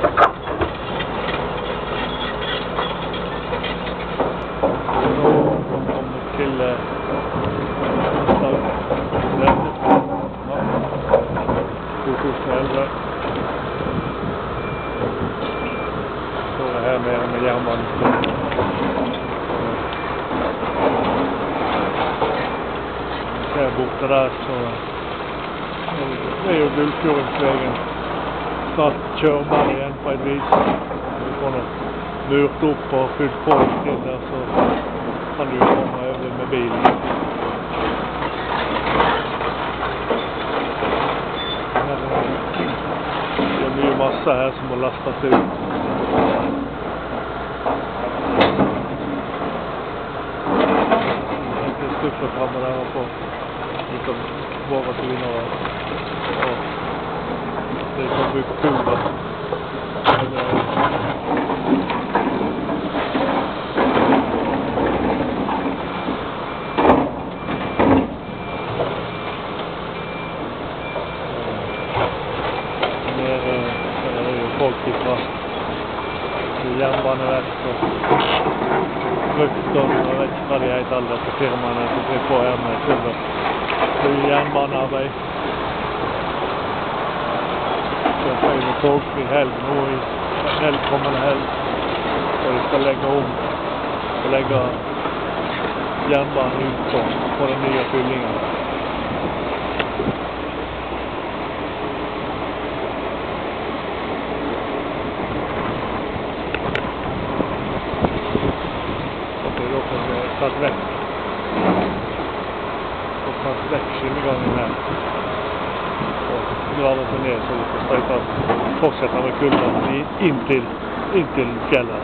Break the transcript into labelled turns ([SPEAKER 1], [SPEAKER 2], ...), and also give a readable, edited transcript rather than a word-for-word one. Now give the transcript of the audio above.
[SPEAKER 1] Til Stavanger 2011. Så er her med jernbanen. Ser borte der, så det er jo Gullfjordsvegen. Snart kjørbar igjen på et vis. Vi får nå murt opp og fylt på inn der, så kan du komme over med bilen. Det er mye masse her som må lastes ut. Det er stuffer fremme der oppe. Vi kan våre til vinnere. Det er sånn brukt pulver. Folk fra Jernbaneverket og Brukt og jeg vet ikke hva de heter alle disse firmaene som driver på her med pulver. Det er jernbanearbeid. Så er det togfri helg nå i kommende helg. Og de skal legge om og legge jernbanen ut på den nye fyllingen. Tatt vekk. Og tatt vekk skinnegangen her. Og graver seg ned så vi får fortsette med kulden inntil fjellet.